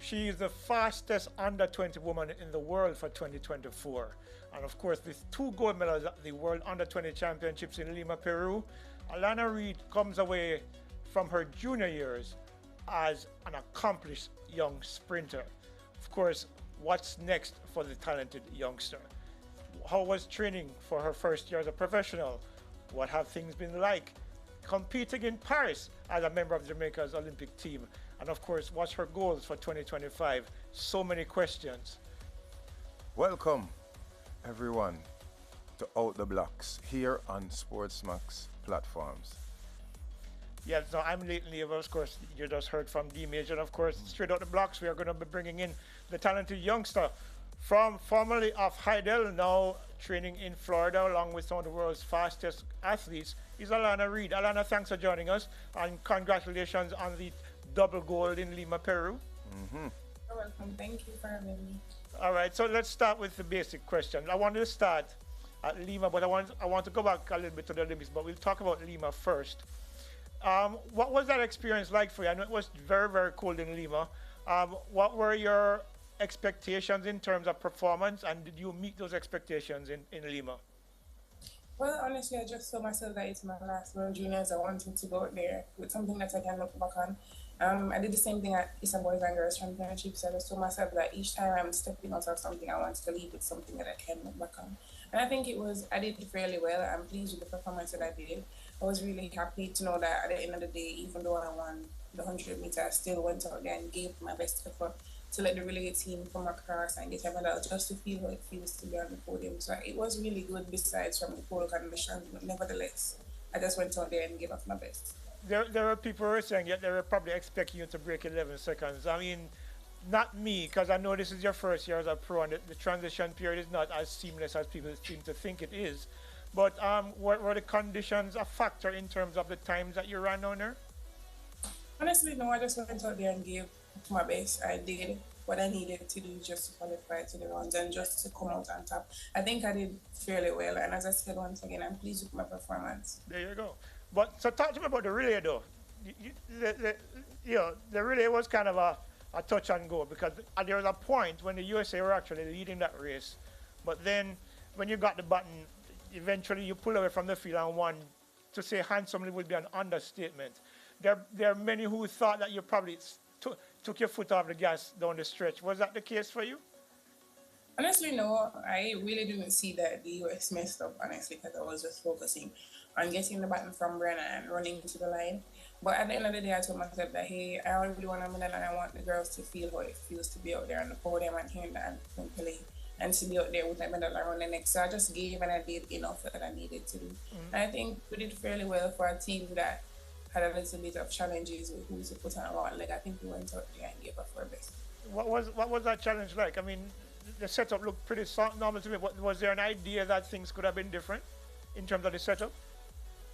She is the fastest under 20 woman in the world for 2024. And of course, with two gold medals at the World Under 20 Championships in Lima, Peru, Alana Reid comes away from her junior years as an accomplished young sprinter. Of course, what's next for the talented youngster? How was training for her first year as a professional? What have things been like? Competing in Paris as a member of Jamaica's Olympic team. And of course, what's her goals for 2025? So many questions. Welcome, everyone, to Out the Blocks here on SportsMax platforms. Yeah, so I'm Leighton Lever. Of course, you just heard from D Major. And of course, straight out the blocks, we are going to be bringing in the talented youngster from formerly of Heidel, now training in Florida along with some of the world's fastest athletes, is Alana Reid. Alana, thanks for joining us and congratulations on the double gold in Lima, Peru. You're welcome. Thank you for having me. All right, so let's start with the basic question. I wanted to start at Lima, but I want to go back a little bit to the Olympics, but we'll talk about Lima first. What was that experience like for you? I know it was very, very cold in Lima. What were your expectations in terms of performance, and did you meet those expectations in Lima? Well, honestly, I just told myself that it's my last World Juniors. I wanted to go out there with something that I can look back on. I did the same thing at Eastern Boys and Girls Championships. I just told myself that each time I'm stepping out of something, I want to leave with something that I can look back on. And I think I did fairly well. I'm pleased with the performance that I did. I was really happy to know that at the end of the day, even though I won the 100 meters, I still went out there and gave my best effort to let the relay team come across and get a medal, just to feel how it feels to be on the podium. So it was really good besides from the cold conditions, but nevertheless, I just went out there and gave up my best. There are people who are saying that they were probably expecting you to break 11 seconds. I mean, not me, because I know this is your first year as a pro, and the transition period is not as seamless as people seem to think it is. But were the conditions a factor in terms of the times that you ran on there? Honestly, no, I just went out there and gave my best. I did what I needed to do just to qualify to the rounds and just to come out on top. I think I did fairly well, and as I said once again, I'm pleased with my performance. There you go. But so talk to me about the relay, though. The relay was kind of a touch and go, because there was a point when the USA were actually leading that race, but then when you got the button, eventually you pull away from the field and won. To say handsomely would be an understatement. There are many who thought that you probably took your foot off the gas down the stretch. Was that the case for you? Honestly, no. I really didn't see that the US messed up, honestly, because I was just focusing on getting the button from Brenna and running to the line. But at the end of the day, I told myself that, hey, I really want a medal, and I want the girls to feel how it feels to be out there on the podium and hearing the anthem play, and to be out there with a medal around the neck. So I just gave and I did enough that I needed to do. And I think we did fairly well for a team that had a little bit of challenges with who to put on one leg. I think we went out there and gave up our best. What was that challenge like? I mean, the setup looked pretty normal to me. Was there an idea that things could have been different in terms of the setup?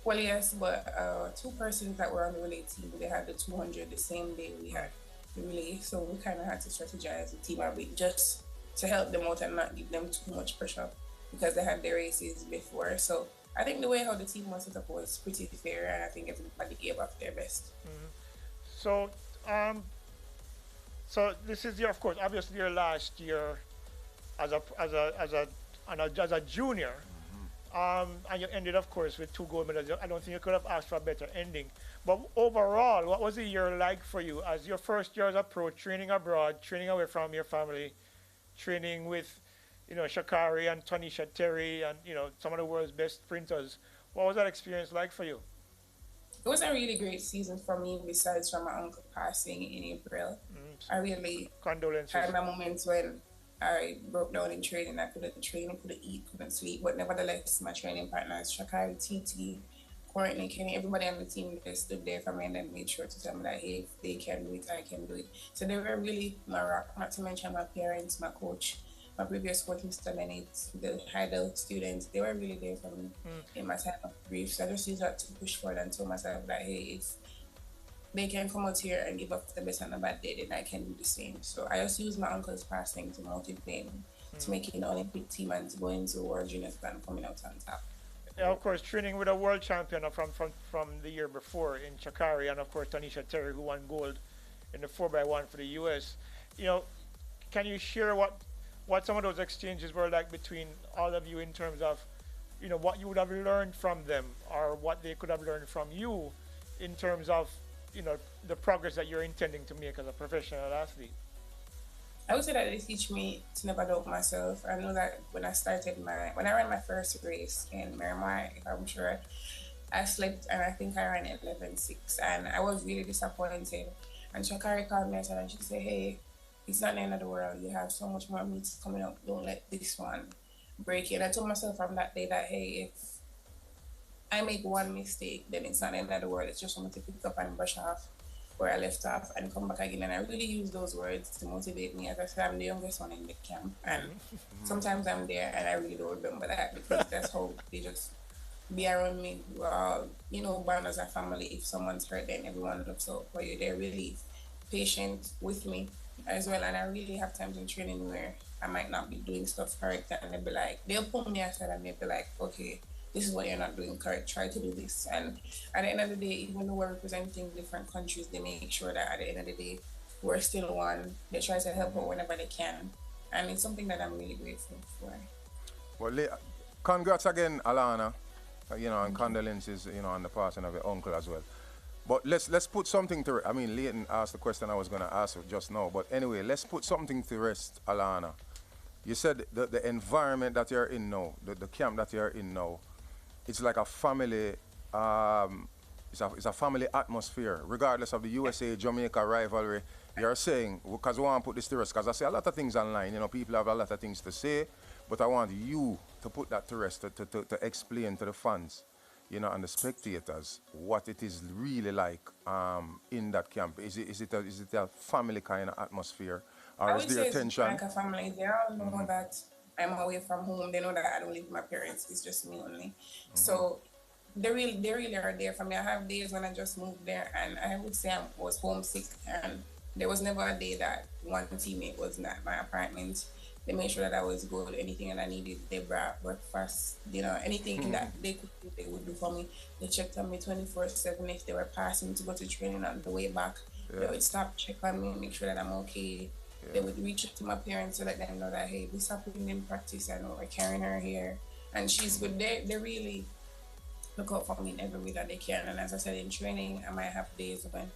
Well, yes, but two persons that were on the relay team, they had the 200 the same day we had the relay. So we kind of had to strategize the team a bit just to help them out and not give them too much pressure, because they had their races before. So I think the way how the team was set up was pretty fair, and I think everybody gave up their best. So, so this is of course, obviously your last year as a junior, and you ended, of course, with two gold medals. I don't think you could have asked for a better ending. But overall, what was the year like for you as your first year as a pro, training abroad, training away from your family, training with, Shakari and Tanisha Terry and, some of the world's best sprinters? What was that experience like for you? It was a really great season for me, besides from my uncle passing in April. I really Condolences. had my moments when I broke down in training. I couldn't train, couldn't eat, couldn't sleep. But nevertheless, my training partners, Shakari, TT, Courtney, Kenny, everybody on the team, they stood there for me and then made sure to tell me that, hey, if they can do it, I can do it. So they were really my rock, not to mention my parents, my coach, my previous coach, Mr. Bennett, the Heidel students. They were really there for me in my time of grief. So I just used that to push forward and told myself that, hey, if they can come out here and give up the best on a bad day, then I can do the same. So I just used my uncle's passing to motivate me to make it an Olympic team and to go into World Juniors and coming out on top. Yeah, of course, training with a world champion from the year before in Chakari, and of course Tanisha Terry, who won gold in the 4x1 for the US. you know, can you share what some of those exchanges were like between all of you in terms of, you know, what you would have learned from them or what they could have learned from you in terms of, you know, the progress that you're intending to make as a professional athlete? I would say that they teach me to never doubt myself. I know that when I ran my first race in Miramar, if I'm sure, I slipped and I think I ran 11:6, and I was really disappointed. And Shakari called me and she said, "Hey, it's not the end of the world. You have so much more meets coming up. Don't let this one break you." And I told myself from that day that, hey, if I make one mistake, then it's not the end of the world. It's just something to pick up and brush off where I left off and come back again. And I really use those words to motivate me. As I said, I'm the youngest one in the camp. And sometimes I'm there and I really don't remember that because that's how they just be around me. You know, bond as a family. If someone's hurt, then everyone looks out for you. They're really patient with me as well. And I really have times in training where I might not be doing stuff correct. And they'll be like, they'll pull me aside and they'll be like, okay, this is what you're not doing correct, try to do this. And at the end of the day, even though we're representing different countries, they make sure that at the end of the day, we're still one. They try to help out whenever they can. And it's something that I'm really grateful for. Well, congrats again, Alana. You know, and condolences, you know, on the passing of your uncle as well. But let's put something to, I mean, Leighton asked the question I was going to ask just now. But anyway, let's put something to rest, Alana. You said the environment that you're in now, the camp that you're in now, it's like a family, it's a family atmosphere, regardless of the USA-Jamaica rivalry. You're saying, because we want to put this to rest, because I see a lot of things online, you know, people have a lot of things to say, but I want you to put that to rest, to explain to the fans, you know, and the spectators what it is really like in that camp. Is it a family kind of atmosphere, or is there tension? It's like a family. They all know that I'm away from home. They know that I don't live with my parents. It's just me only. So they really are there for me. I have days when I just moved there, and I would say I was homesick, and there was never a day that one teammate was not at my apartment. They made sure that I was good. Anything that I needed, they brought breakfast, you know, anything that they could do, they would do for me. They checked on me 24/7. If they were passing to go to training on the way back, they would stop, check on me, make sure that I'm okay. They would reach out to my parents to let them know that, hey, this happened in practice. I know we're carrying her here, and she's good. They really look out for me in every way that they can. And as I said, in training, I might have days when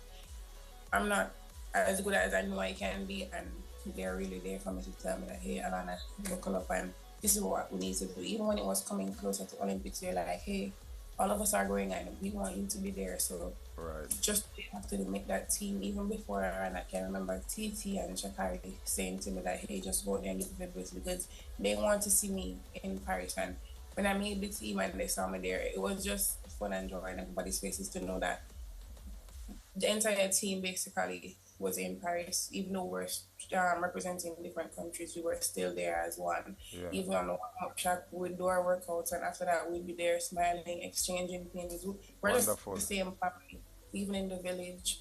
I'm not as good as I know I can be, and they're really there for me to tell me that, hey, Alana, buckle up, and this is what we need to do. Even when it was coming closer to Olympics, they're like, hey, all of us are going and we want you to be there. So just have to make that team. Even before I ran, I can remember TT and Shakari saying to me that, hey, just go there and give it best, because they want to see me in Paris. And when I made the team and they saw me there, it was just fun and joy, and everybody's faces to know that the entire team basically was in Paris. Even though we're representing different countries, we were still there as one. Even on the warm-up track, we'd do our workouts, and after that, we'd be there smiling, exchanging things. We're just the same family. Even in the village,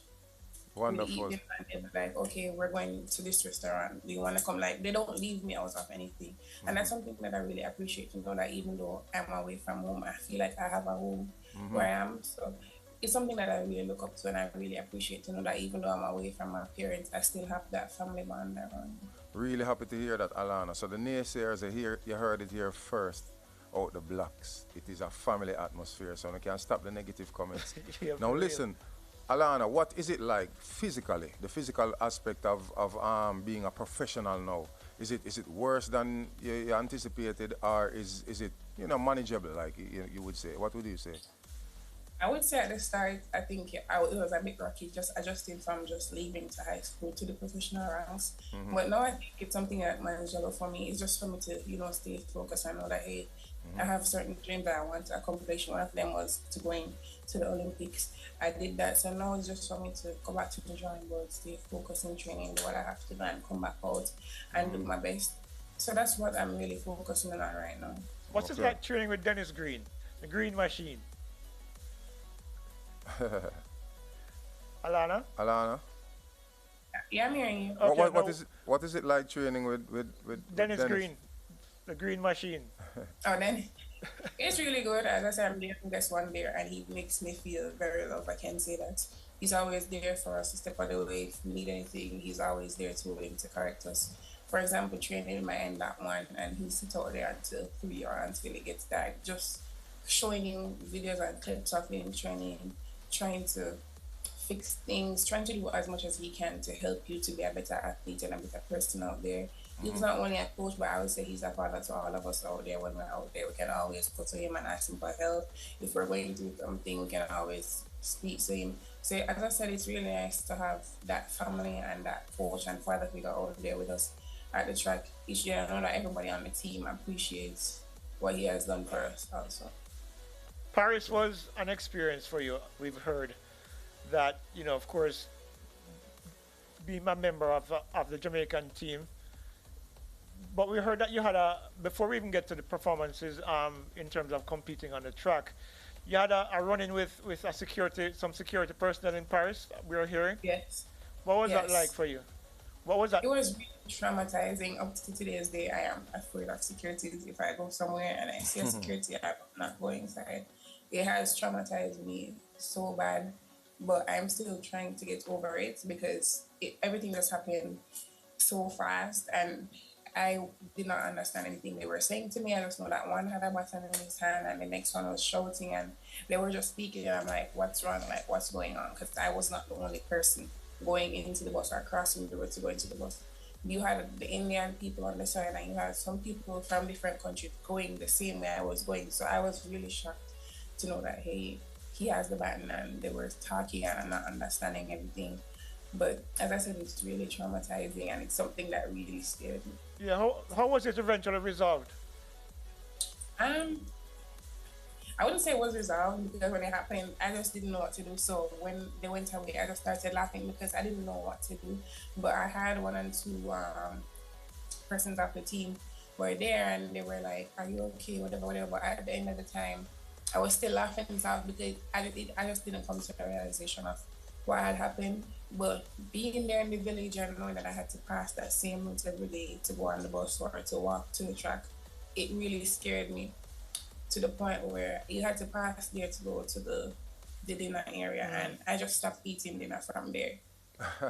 wonderful. And they're like, okay, we're going to this restaurant. Do you want to come? Like, they don't leave me out of anything. And that's something that I really appreciate, to know that even though I'm away from home, I feel like I have a home where I am. So it's something that I really look up to, and I really appreciate to know that even though I'm away from my parents, I still have that family bond around me. Really happy to hear that, Alana. So the naysayers are here, you heard it here first, out the blocks. It is a family atmosphere, so we can stop the negative comments. Now listen, Alana, what is it like physically, the physical aspect of being a professional now? Is it worse than you anticipated, or is it, you know, manageable, like you would say? What would you say? I would say at the start, I think it was a bit rocky, just adjusting from just leaving to high school to the professional ranks. But now I think it's something that manageable for me. It's just for me to, you know, stay focused. I know that, hey, I have certain dreams that I want to accomplish. One of them was to going to the Olympics. I did that. So now it's just for me to go back to the drawing board, stay focused in training, do what I have to do, and come back out and do my best. So that's what I'm really focusing on right now. What's it like training with Dennis Green, the Green Machine? Alana? Yeah, I'm hearing you. Okay, what is it like training with Dennis Green, the Green Machine? Oh, then it's really good. As I said, I'm the youngest one there, and he makes me feel very loved. I can say that. he's always there for us to step out of the way. If we need anything, he's always there to willing to correct us. For example, training might end at 1 and he sit out there until 3 or until it gets dark. Just showing him videos and clips of him training, trying to fix things, trying to do as much as he can to help you to be a better athlete and a better person out there. He's not only a coach, but I would say he's a father to all of us out there. When we're out there, we can always go to him and ask him for help. If we're going through something, we can always speak to him. So as I said, it's really nice to have that family and that coach and father figure out there with us at the track each year. I know that everybody on the team appreciates what he has done for us also. Paris was an experience for you. We've heard that, you know, of course, being a member of the Jamaican team. But we heard that you had before we even get to the performances in terms of competing on the track, you had a run-in with some security personnel in Paris, we were hearing. Yes. What was that like for you? What was that? It was really traumatizing. Up to today's day, I am afraid of security. If I go somewhere and I see a security, I'm not going inside. It has traumatized me so bad, but I'm still trying to get over it because everything just happened so fast and I did not understand anything they were saying to me. I just know that one had a baton in his hand and the next one was shouting and they were just speaking and I'm like, what's wrong? Like, what's going on? Because I was not the only person going into the bus or crossing the road to go into the bus. You had the Indian people on the side and you had some people from different countries going the same way I was going. So I was really shocked to know that, hey, he has the baton and they were talking and I'm not understanding everything. But as I said, it's really traumatizing and it's something that really scared me. Yeah, how was it eventually resolved? I wouldn't say it was resolved because when it happened, I just didn't know what to do. So when they went away, I just started laughing because I didn't know what to do. But I had one and two persons of the team were there and they were like, are you okay, whatever, whatever. But at the end of the time, I was still laughing myself because I just didn't come to the realization of what had happened. But being there in the village and knowing that I had to pass that same route every day to go on the bus or to walk to the track, it really scared me to the point where you had to pass there to go to the dinner area. And I just stopped eating dinner from there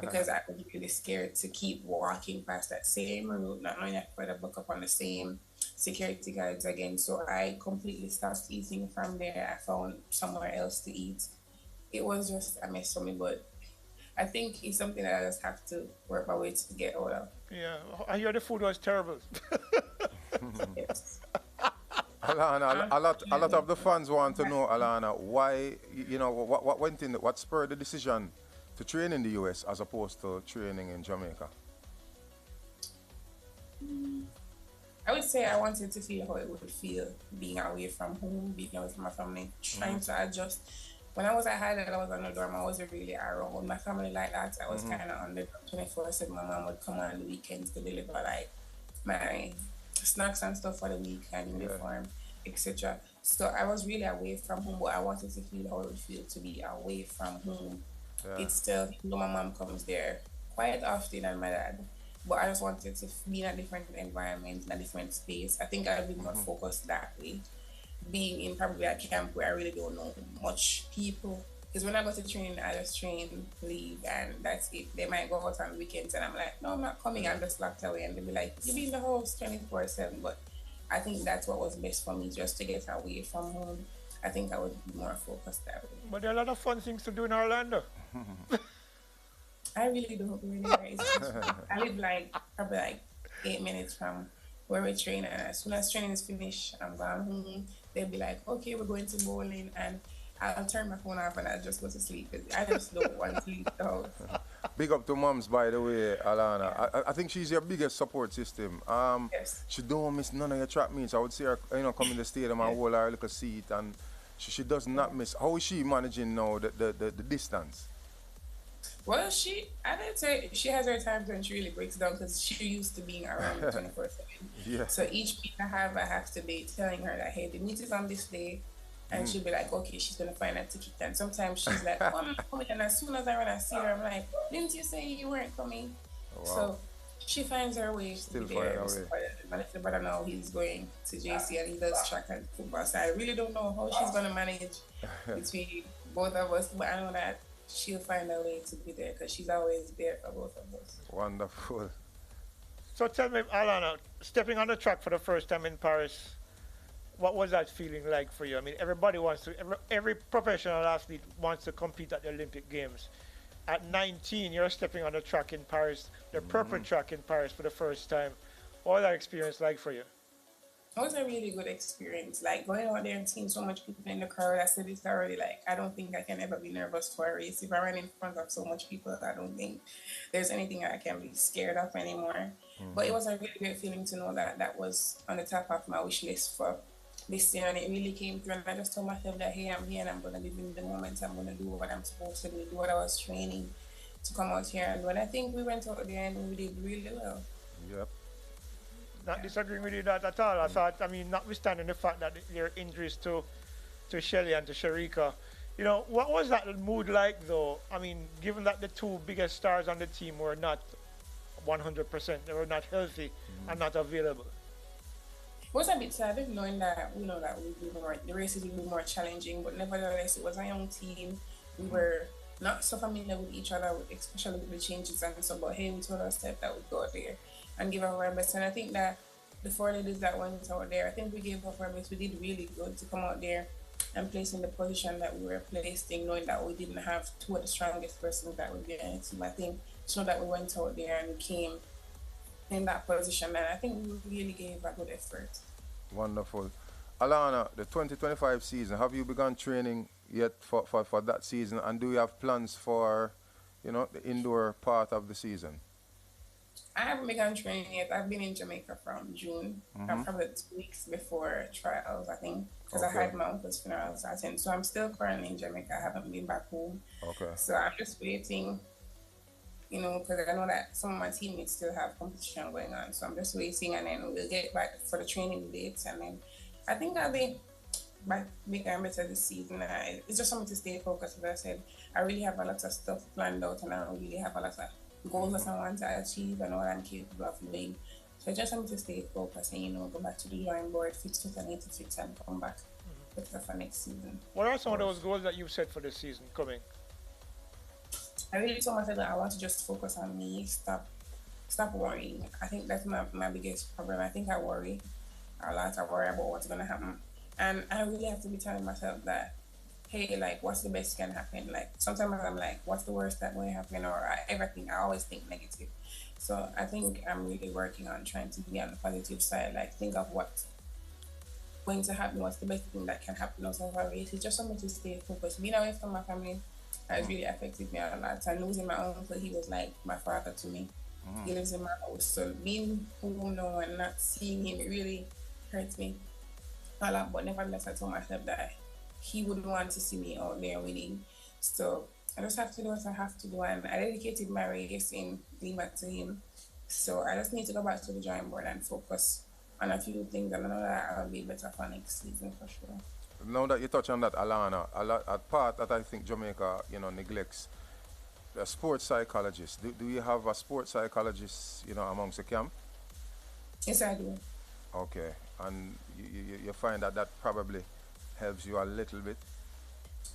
because I was really scared to keep walking past that same route, not knowing I could buck up on the same security guards again. So I completely stopped eating from there. I found somewhere else to eat. It was just a mess for me, but I think it's something that I just have to work my way to get out of. Yeah, I hear the food was terrible. Yes. Alana, a lot of the fans want to know, Alana, why, you know, what went in, what spurred the decision to train in the US as opposed to training in Jamaica? I would say I wanted to feel how it would feel being away from home, being away from my family, trying to adjust. When I was at Highland, I was on the dorm, I wasn't really around my family like that. I was kind of on the dorm 24/7. My mom would come on the weekends to deliver like my snacks and stuff for the week and uniform, etc. So I was really away from home, but I wanted to feel how it would feel to be away from home. Yeah. It's still, you know, my mom comes there quite often and my dad, but I just wanted to be in a different environment, in a different space. I think I'd be more focused that way. Being in probably a camp where I really don't know much people. Because when I go to training, I just train, leave, and that's it. They might go out on weekends and I'm like, no, I'm not coming, I'm just locked away. And they'll be like, you be in the house 24/7. But I think that's what was best for me, just to get away from home. I think I would be more focused that way. But there are a lot of fun things to do in Orlando. I really don't really. I live probably 8 minutes from where we train, and as soon as training is finished, I'm gone home. They'll be like, okay, we're going to bowling, and I'll turn my phone off and I'll just go to sleep because I just don't want to leave the house. Big up to moms, by the way, Alana. I think she's your biggest support system. Yes. She don't miss none of your track meets. I would see her, come in the stadium and hold her little seat, and she does not miss. How is she managing now the distance? Well, I didn't say she has her times when she really breaks down because she used to being around 24/7. Yeah. So each meet I have to be telling her that, hey, the meet is on this day. And she'll be like, okay, she's going to find a ticket. And sometimes she's like, oh, I'm not coming. And as soon as I run and see her, I'm like, didn't you say you weren't coming? Oh, wow. So she finds her way to be there. My little brother now, he's going to JC and he does track and football. So I really don't know how she's going to manage between both of us. But I know that she'll find a way to be there because she's always there for both of us. Wonderful. So tell me, Alana, stepping on the track for the first time in Paris, what was that feeling like for you? I mean, everybody wants to, every professional athlete wants to compete at the Olympic Games. At 19, you're stepping on the track in Paris, the purple track in Paris for the first time. What was that experience like for you? It was a really good experience. Like going out there and seeing so much people in the crowd, I said this already, like I don't think I can ever be nervous for a race. If I run in front of so much people, I don't think there's anything I can be scared of anymore. But it was a really great feeling to know that that was on the top of my wish list for this year, and it really came through. And I just told myself that, hey, I'm here and I'm going to live in the moment. I'm going to do what I'm supposed to do what I was training to come out here. And when I think we went out there and we did really well. Yep. Not disagreeing with you that at all. I thought, I mean, notwithstanding the fact that there are injuries to Shelly and to Sharika, you know, what was that mood like though? I mean, given that the two biggest stars on the team were not 100%, they were not healthy and not available. It was a bit sad knowing that we know that the races would be more challenging, but nevertheless, it was a young team. We were not so familiar with each other, especially with the changes and so. But hey, we told ourselves that we'd go out there and give our best. And I think that the four ladies that went out there, I think we gave up our best. We did really good to come out there and place in the position that we were placed in, knowing that we didn't have two of the strongest persons that would be in the team. I think it's not that we went out there and we came in that position, and I think we really gave a good effort. Wonderful. Alana, the 2025 season, have you begun training yet for that season? And do you have plans for, you know, the indoor part of the season? I haven't begun training yet. I've been in Jamaica from June, probably 2 weeks before trials, I think, because I had my uncle's funeral starting. So I'm still currently in Jamaica. I haven't been back home. Okay. So I'm just waiting, you know, because I know that some of my teammates still have competition going on. So I'm just waiting, and then we'll get back for the training dates. And then I think I'll be back bigger and better this season. It's just something to stay focused. As I said, I really have a lot of stuff planned out, and I really have a lot of goals that I want to achieve and what I'm capable of doing. So I just want to stay focused and, you know, go back to the drawing board, fix what I need to fix, and come back better for next season. What are some of those goals that you've set for this season coming? I really told myself that I want to just focus on me, stop worrying. I think that's my biggest problem. I think I worry a lot. I worry about what's going to happen. And I really have to be telling myself that, hey, like, what's the best can happen? Like, sometimes I'm like, what's the worst that will happen? Or everything. I always think negative. So I think I'm really working on trying to be on the positive side. Like, think of what's going to happen. What's the best thing that can happen outside of our race? It's just something to stay focused. Being away from my family has really affected me a lot. And losing my uncle, he was like my father to me. He lives in my house. So being home now and not seeing him, it really hurts me a lot. But nevertheless, I told myself that he wouldn't want to see me out there winning. So I just have to do what I have to do. And I dedicated my race in Lima to him. So I just need to go back to the drawing board and focus on a few things. And I know that I'll be better for next season for sure. Now that you touch on that, Alana, a part that I think Jamaica, you know, neglects, a sports psychologist. Do you have a sports psychologist, you know, amongst the camp? Yes, I do. Okay. And you find that probably helps you a little bit?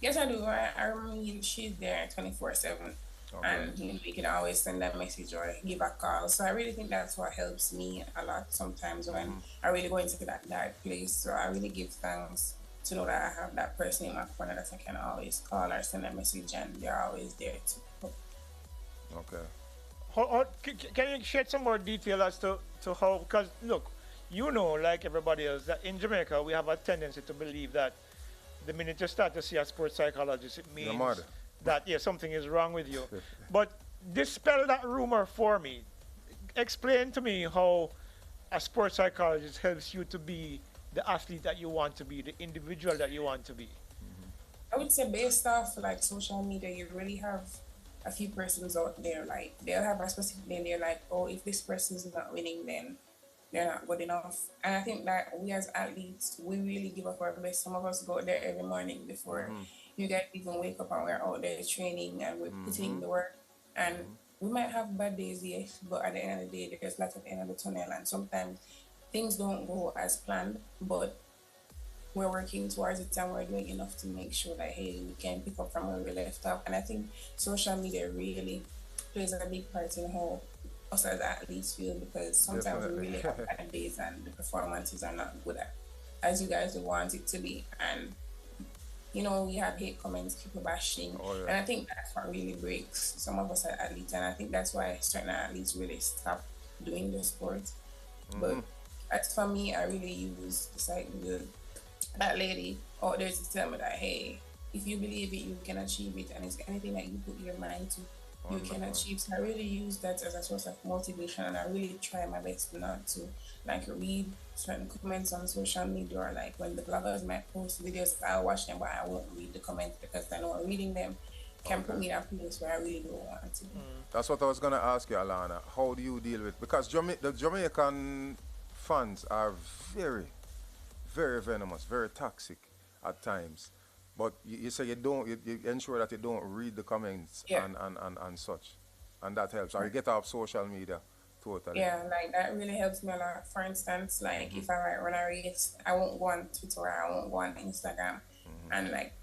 Yes, I do. I remember she's there 24/7. Okay. And you know, you can always send a message or give a call. So I really think that's what helps me a lot sometimes when I really go into that dark place. So I really give thanks to know that I have that person in my corner that I can always call or send a message, and they're always there to help. Okay. Can you shed some more detail as to how, because look, you know, like everybody else, that in Jamaica we have a tendency to believe that the minute you start to see a sports psychologist, it means that, yeah, something is wrong with you. But dispel that rumor for me. Explain to me how a sports psychologist helps you to be the athlete that you want to be, the individual that you want to be. I would say based off like social media, you really have a few persons out there, like they'll have a specific day, they're like, oh, if this person's not winning, then they're not good enough. And I think that we as athletes, we really give up our best. Some of us go out there every morning before you guys even wake up, and we're out there training and we're putting in the work. And we might have bad days, yes, but at the end of the day, there's light at the end of the tunnel. And sometimes things don't go as planned, but we're working towards it and we're doing enough to make sure that, hey, we can pick up from where we left off. And I think social media really plays a big part in how us as athletes feel, because sometimes we really have bad days and the performances are not good as you guys would want it to be. And you know, we have hate comments, people bashing. And I think that's what really breaks some of us as athletes. And I think that's why certain athletes really stop doing the sport. But as for me, I really use that lady out there to tell me that, hey, if you believe it, you can achieve it. And it's anything that you put your mind to, you can achieve. So I really use that as a source of motivation, and I really try my best not to read certain comments on social media, or like when the bloggers might post videos, I'll watch them, but I won't read the comments because I know reading them can put me in a place where I really don't want to be. That's what I was going to ask you, Alana. How do you deal with, because the Jamaican fans are very, very venomous, very toxic at times. But you say you ensure that you don't read the comments and such, and that helps. Or you get off social media totally. Yeah, like that really helps me a lot. For instance, like if I run a race, I won't go on Twitter, I won't go on Instagram, and like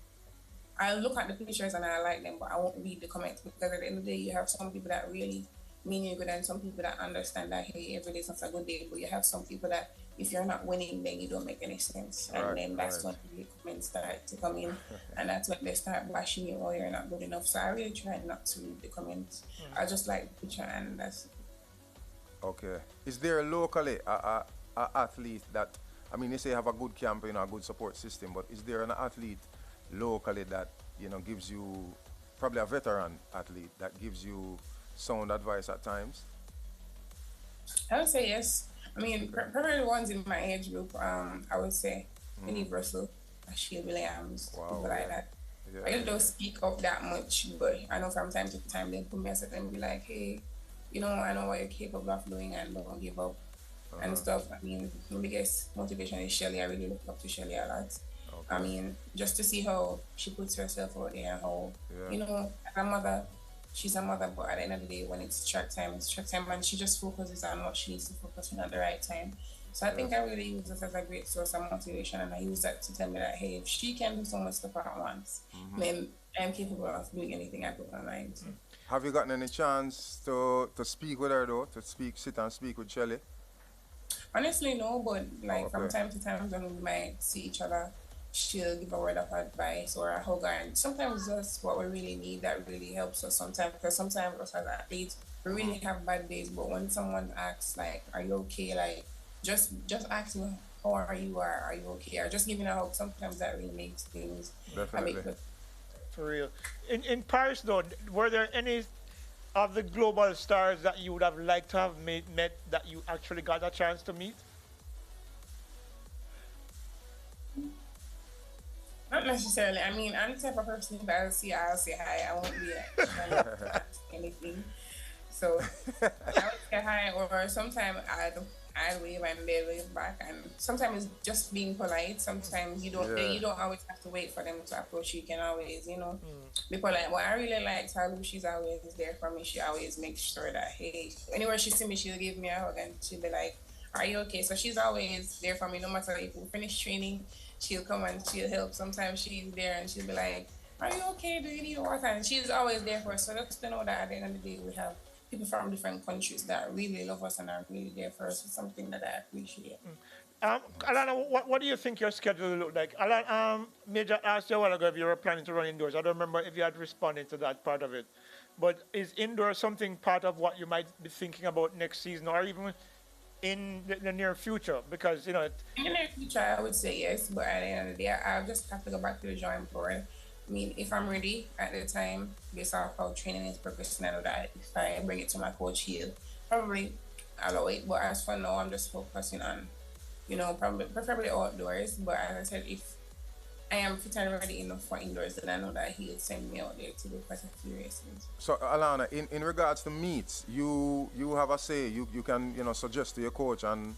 I'll look at the pictures and I like them, but I won't read the comments, because at the end of the day, you have some people that really mean you good and some people that understand that, hey, every day's not a good day, but you have some people that if you're not winning, then you don't make any sense. And then that's when the comments start to come in, and that's when they start bashing you, or you're not good enough. So I really try not to read the comments. I just like the picture, and that's it. Okay. Is there locally a athlete that, I mean, you say you have a good camp, a good support system, but is there an athlete locally that, gives you, probably a veteran athlete, that gives you sound advice at times? I would say yes. I mean, probably the ones in my age group, I would say Minnie Russell, Ashley Williams, people like that. I don't speak up that much, but I know from time to time they put me aside and be like, hey, I know what you're capable of doing, and don't give up and stuff. I mean, my biggest motivation is Shelly. I really look up to Shelly a lot. I mean, just to see how she puts herself out there, how, as a mother, she's a mother, but at the end of the day, when it's track time, and she just focuses on what she needs to focus on at the right time. So I think I really use this as a great source of motivation, and I use that to tell me that, hey, if she can do so much stuff at once, then I'm capable of doing anything I put my mind to. Have you gotten any chance to speak with her though, sit and speak with Shelly? Honestly, no, but like from time to time when we might see each other, she'll give a word of advice or a hug, and sometimes that's what we really need. That really helps us sometimes, because sometimes us as athletes, we really have bad days, but when someone asks like, are you okay, like just asking how are you, or are you okay, or just giving a hug, sometimes that really makes things definitely. For real. In Paris though, were there any of the global stars that you would have liked to have met that you actually got a chance to meet? Not necessarily. I mean, I'm the type of person that I'll say hi. I won't be anything. So I would say hi, or sometimes I'd wave and they'll wave back. And sometimes it's just being polite. Sometimes you don't always have to wait for them to approach you. You can always, be polite. But I really like Talu. She's always there for me. She always makes sure that, hey, anywhere she see me, she'll give me a hug and she'll be like, are you okay? So she's always there for me, no matter if we finish training, she'll come and she'll help. Sometimes she's there and she'll be like, are you okay? Do you need water? And she's always there for us. So just to know that at the end of the day, we have people from different countries that really love us and are really there for us. It's something that I appreciate. Alana, what do you think your schedule will look like? Alana, Major asked you a while ago if you were planning to run indoors. I don't remember if you had responded to that part of it. But is indoor something part of what you might be thinking about next season, or even in the near future? Because, in the near future, I would say yes, but at the end of the day, I'll just have to go back to the drawing board. I mean, if I'm ready at the time, based off how training is progressing, I know that if I bring it to my coach, he'll probably allow it. But as for now, I'm just focusing on, preferably outdoors. But as I said, if I am fit and ready enough for indoors, then I know that he'll send me out there to do quite a few races. So, Alana, in regards to meets, you have a say. You can, suggest to your coach and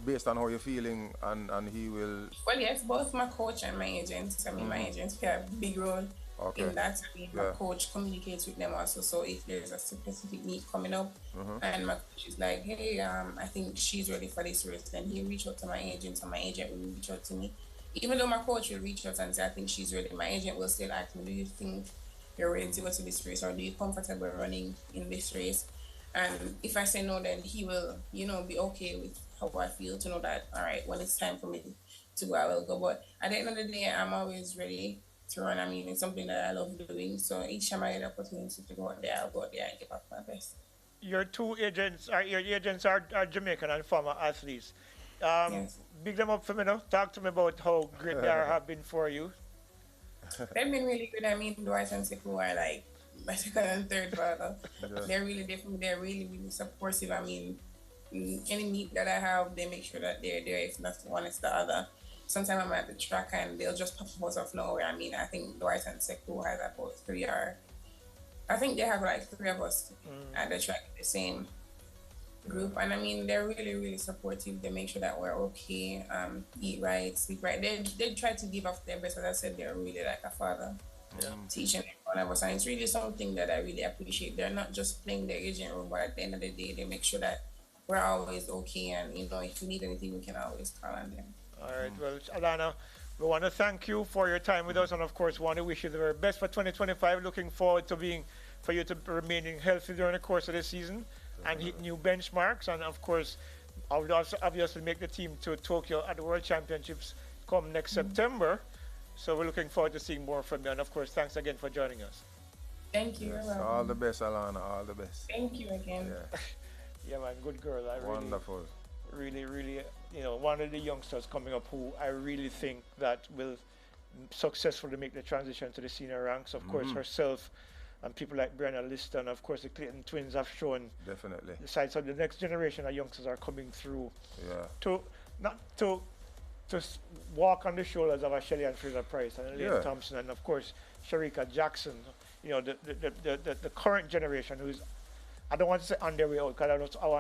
based on how you're feeling, and he will... Well, yes, both my coach and my agents. I mean, my agents play a big role in that. I mean, my coach communicates with them also. So if there's a specific meet coming up, and my coach is like, hey, I think she's ready for this race, then he'll reach out to my agent, and my agent will reach out to me. even though my coach will reach out and say, I think she's ready, my agent will still ask me, do you think you're ready to go to this race, or do you comfortable running in this race? And if I say no, then he will, be okay with how I feel, to know that, all right, when it's time for me to go, I will go. But at the end of the day, I'm always ready to run. I mean, it's something that I love doing. So each time I get the opportunity to go out there, I'll go out there and give up my best. Your agents are Jamaican and former athletes. Yes. Big them up for me now. Talk to me about how great they have been for you. They've been really good. I mean, Dwight and Sekou are like my second and third brother. They're really different. They're really, really supportive. I mean, any meet that I have, they make sure that they're there. If not one, it's the other. Sometimes I'm at the track and they'll just pop up out of nowhere. I mean, I think Dwight and Sekou has about I think they have like three of us at the track, the same group. And I mean, they're really, really supportive. They make sure that we're okay, eat right, sleep right. They try to give off their best. As I said, they're really like a father, teaching every one of us. And it's really something that I really appreciate. They're not just playing their agent role, but at the end of the day, they make sure that we're always okay. And, if we need anything, we can always call on them. All right, well, Alana, we want to thank you for your time with us, and of course, want to wish you the very best for 2025. Looking forward to for you to remaining healthy during the course of the season and hit new benchmarks, and of course, obviously make the team to Tokyo at the World Championships come next September. So we're looking forward to seeing more from you, and of course, thanks again for joining us. Thank you. Yes, all the best, Alana. All the best. Thank you again. Yeah, yeah, man, good girl. Wonderful. Really, one of the youngsters coming up who I really think that will successfully make the transition to the senior ranks. Of course, herself and people like Brianna Lister, and of course the Clayton twins have shown definitely the sides of the next generation of youngsters are coming through. Yeah. To walk on the shoulders of a Shelley and Fraser Price and Elaine Thompson, and of course Sharika Jackson. The current generation who's, I don't want to say on their way out, because I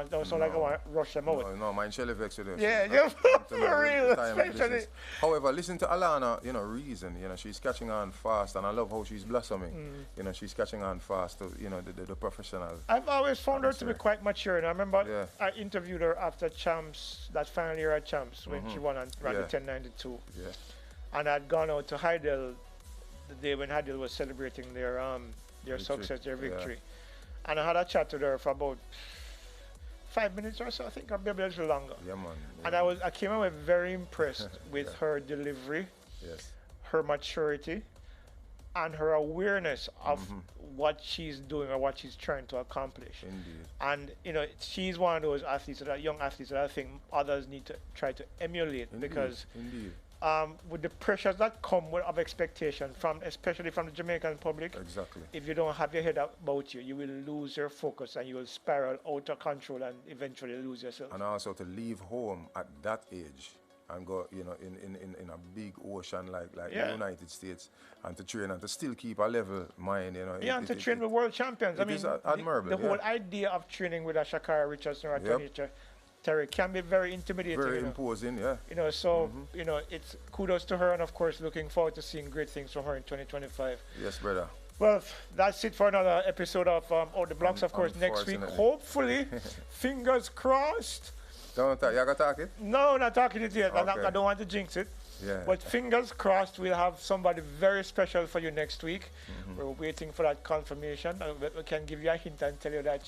don't sound like I want to rush them out. No, mine Shelly vex with this. Yeah, for real, especially. However, listen to Alana, reason, she's catching on fast, and I love how she's blossoming. She's catching on fast to, the professional. I've always found her to be quite mature, and I remember I interviewed her after Champs, that final year at Champs, when she won on Rally 1092. Yeah. And I'd gone out to Heidel the day when Heidel was celebrating their success, their victory. And I had a chat with her for about 5 minutes or so, I think, or maybe a little longer. Yeah, man. Yeah. And I came away very impressed with her delivery, her maturity, and her awareness of what she's doing or what she's trying to accomplish. Indeed. And, she's one of those athletes, young athletes that I think others need to try to emulate. Because with the pressures that come of expectation, especially from the Jamaican public, if you don't have your head about you, you will lose your focus and you will spiral out of control and eventually lose yourself. And also to leave home at that age and go, in a big ocean like the United States, and to train and to still keep a level mind, and to train with world champions. I mean, admirable. The whole idea of training with a Shakara Richardson or a Tony Terry can be very intimidating. Very imposing, it's kudos to her, and of course looking forward to seeing great things from her in 2025. Yes, brother. Well, that's it for another episode of Out the Blocks. Of course, next week, hopefully, fingers crossed. You gonna talk it? No, not talking it yet. Okay. I don't want to jinx it. Yeah. But fingers crossed, we'll have somebody very special for you next week. We're waiting for that confirmation. We can give you a hint and tell you that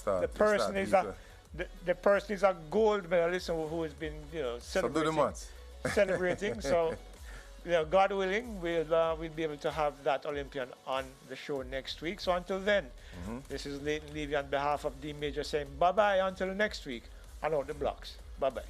the person is a gold medalist who has been celebrating. So God willing, we'll be able to have that Olympian on the show next week. So until then, this is Leighton Levy on behalf of D Major saying bye bye until next week on Out the Blocks. Bye bye.